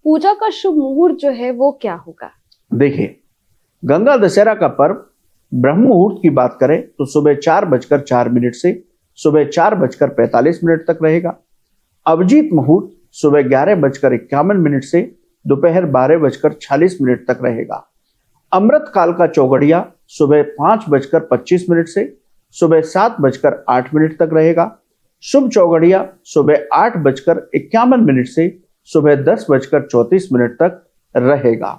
पूजा का शुभ मुहूर्त जो है वो क्या होगा? देखिए, गंगा दशहरा का पर्व ब्रह्म मुहूर्त की बात करें तो सुबह 4:04 से सुबह 4:45 तक रहेगा। अभिजीत मुहूर्त सुबह 11:51 से दोपहर 12:46 तक रहेगा। अमृत काल का चौघड़िया सुबह 5:25 से सुबह 7:08 तक रहेगा। शुभ चौघड़िया सुबह 8:51 से सुबह 10:34 तक रहेगा।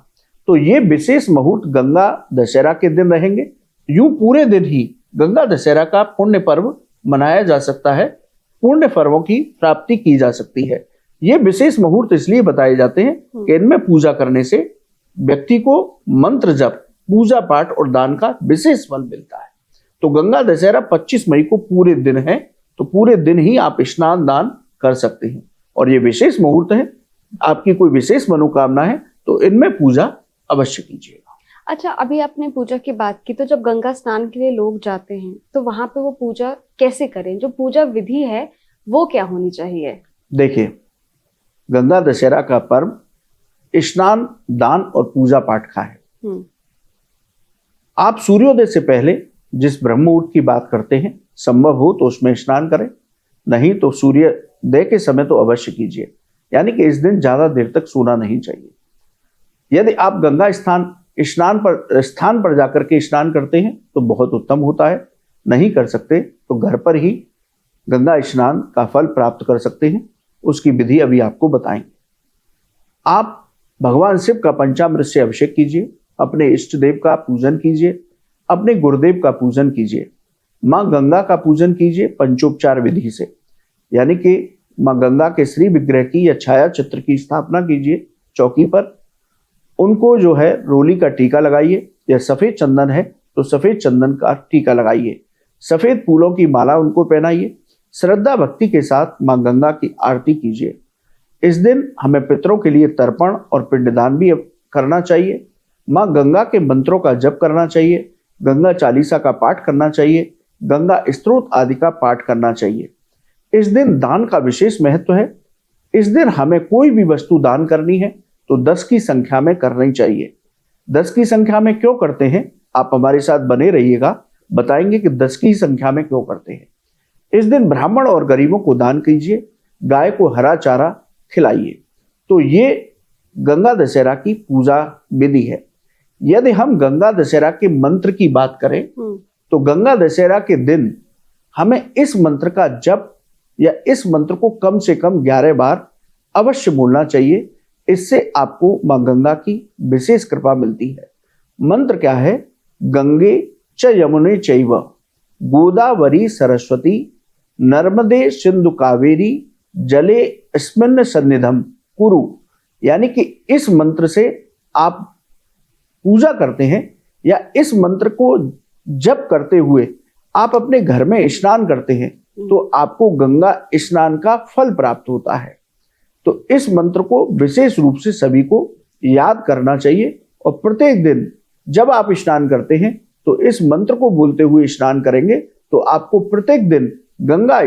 तो ये विशेष मुहूर्त गंगा दशहरा के दिन रहेंगे। यूं पूरे दिन ही गंगा दशहरा का पुण्य पर्व मनाया जा सकता है, पुण्य पर्वों की प्राप्ति की जा सकती है। ये विशेष मुहूर्त इसलिए बताए जाते हैं कि इनमें पूजा करने से व्यक्ति को मंत्र जप, पूजा पाठ और दान का विशेष फल मिलता है। तो गंगा दशहरा 25 मई को पूरे दिन है, तो पूरे दिन ही आप स्नान दान कर सकते हैं और ये विशेष मुहूर्त है। आपकी कोई विशेष मनोकामना है तो इनमें पूजा अवश्य कीजिएगा। अच्छा, अभी आपने पूजा की बात की, तो जब गंगा स्नान के लिए लोग जाते हैं तो वहां पे वो पूजा कैसे करें? जो पूजा विधि है वो क्या होनी चाहिए? देखिए, गंगा दशहरा का पर्व स्नान दान और पूजा पाठ का है। आप सूर्योदय से पहले जिस ब्रह्म मुहूर्त की बात करते हैं, संभव हो तो उसमें स्नान करें, नहीं तो सूर्योदय के समय तो अवश्य कीजिए। यानी कि इस दिन ज्यादा देर तक सोना नहीं चाहिए। यदि आप गंगा स्थान पर जाकर के स्नान करते हैं तो बहुत उत्तम होता है। नहीं कर सकते तो घर पर ही गंगा स्नान का फल प्राप्त कर सकते हैं। उसकी विधि अभी आपको बताएंगे। आप भगवान शिव का पंचामृत से अभिषेक कीजिए, अपने इष्ट देव का पूजन कीजिए, अपने गुरुदेव का पूजन कीजिए, माँ गंगा का पूजन कीजिए पंचोपचार विधि से। यानी कि माँ गंगा के श्री विग्रह की या छाया चित्र की स्थापना कीजिए चौकी पर। उनको जो है रोली का टीका लगाइए, या सफेद चंदन है तो सफेद चंदन का टीका लगाइए। सफेद फूलों की माला उनको पहनाइए। श्रद्धा भक्ति के साथ माँ गंगा की आरती कीजिए। इस दिन हमें पितरों के लिए तर्पण और पिंडदान भी करना चाहिए। माँ गंगा के मंत्रों का जप करना चाहिए, गंगा चालीसा का पाठ करना चाहिए, गंगा स्तोत्र आदि का पाठ करना चाहिए। इस दिन दान का विशेष महत्व है। इस दिन हमें कोई भी वस्तु दान करनी है तो 10 की संख्या में करनी चाहिए। 10 की संख्या में क्यों करते हैं, आप हमारे साथ बने रहिएगा, बताएंगे कि 10 की संख्या में क्यों करते हैं। इस दिन ब्राह्मण और गरीबों को दान कीजिए, गाय को हरा चारा खिलाइए। तो ये गंगा दशहरा की पूजा विधि है। यदि हम गंगा दशहरा के मंत्र की बात करें तो गंगा दशहरा के दिन हमें इस मंत्र का जप या इस मंत्र को कम से कम 11 बार अवश्य बोलना चाहिए। इससे आपको मां गंगा की विशेष कृपा मिलती है। मंत्र क्या है? गंगे च यमुने चैव गोदावरी सरस्वती नर्मदे सिंधु कावेरी जले अस्मिन् सन्निधम कुरु। यानी कि इस मंत्र से आप पूजा करते हैं या इस मंत्र को जप करते हुए आप अपने घर में स्नान करते हैं तो आपको गंगा स्नान का फल प्राप्त होता है। तो इस मंत्र को विशेष रूप से सभी को याद करना चाहिए और प्रत्येक दिन जब आप स्नान करते हैं तो इस मंत्र को बोलते हुए स्नान करेंगे तो आपको प्रत्येक दिन गंगा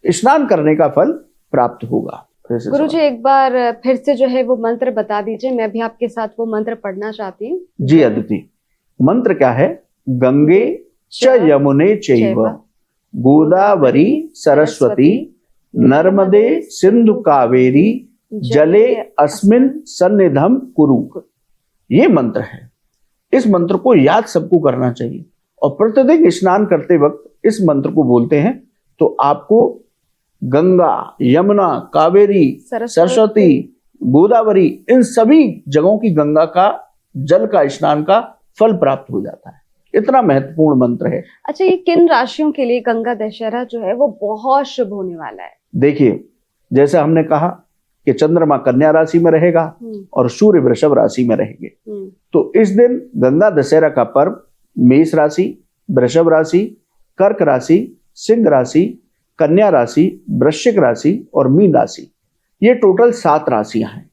स्नान करने का फल प्राप्त होगा। गुरुजी, एक बार फिर से जो है वो मंत्र बता दीजिए, मैं भी आपके साथ वो मंत्र पढ़ना चाहती हूँ। जी अदिति, मंत्र क्या है? गंगे च यमुने चैव गोदावरी सरस्वती नर्मदे सिंधु कावेरी जले अस्मिन् सन्निधम कुरु। ये मंत्र है। इस मंत्र को याद सबको करना चाहिए और प्रतिदिन स्नान करते वक्त इस मंत्र को बोलते हैं तो आपको गंगा, यमुना, कावेरी, सरस्वती, गोदावरी, इन सभी जगहों की गंगा का जल का स्नान का फल प्राप्त हो जाता है। इतना महत्वपूर्ण मंत्र है। अच्छा, ये किन राशियों के लिए गंगा दशहरा जो है वो बहुत शुभ होने वाला है? देखिए, जैसे हमने कहा कि चंद्रमा कन्या राशि में रहेगा और सूर्य वृषभ राशि में रहेंगे। तो इस दिन गंगा दशहरा का पर्व मेष राशि, वृषभ राशि, कर्क राशि, सिंह राशि, कन्या राशि, वृश्चिक राशि और मीन राशि, ये टोटल 7 राशियां हैं।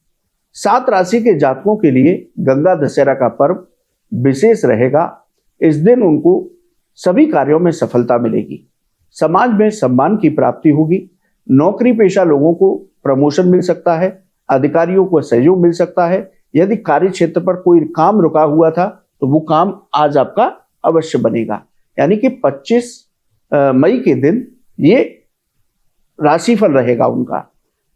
7 राशि के जातकों के लिए गंगा दशहरा का पर्व विशेष रहेगा। इस दिन उनको सभी कार्यों में सफलता मिलेगी, समाज में सम्मान की प्राप्ति होगी, नौकरी पेशा लोगों को प्रमोशन मिल सकता है, अधिकारियों को सहयोग मिल सकता है। यदि कार्य क्षेत्र पर कोई काम रुका हुआ था तो वो काम आज आपका अवश्य बनेगा। यानी कि 25 मई के दिन ये राशिफल रहेगा उनका।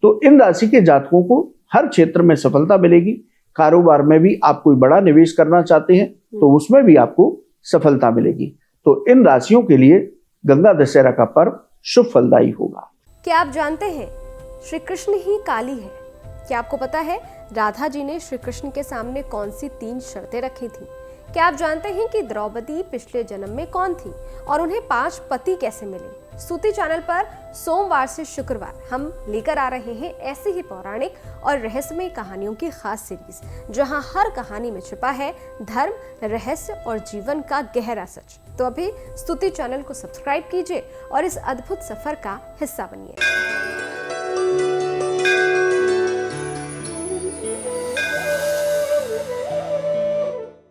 तो इन राशि के जातकों को हर क्षेत्र में सफलता मिलेगी। कारोबार में भी आप कोई बड़ा निवेश करना चाहते हैं तो उसमें भी आपको सफलता मिलेगी। तो इन राशियों के लिए गंगा दशहरा का पर्व शुभ फलदायी होगा। क्या आप जानते हैं श्री कृष्ण ही काली है? क्या आपको पता है राधा जी ने श्री कृष्ण के सामने कौन सी 3 शर्तें रखी थी? क्या आप जानते हैं कि द्रौपदी पिछले जन्म में कौन थी और उन्हें 5 पति कैसे मिले? स्तुति चैनल पर सोमवार से शुक्रवार हम लेकर आ रहे हैं ऐसी ही पौराणिक और रहस्यमय कहानियों की खास सीरीज, जहां हर कहानी में छिपा है धर्म, रहस्य और जीवन का गहरा सच। तो अभी स्तुति चैनल को सब्सक्राइब कीजिए और इस अद्भुत सफर का हिस्सा बनिए।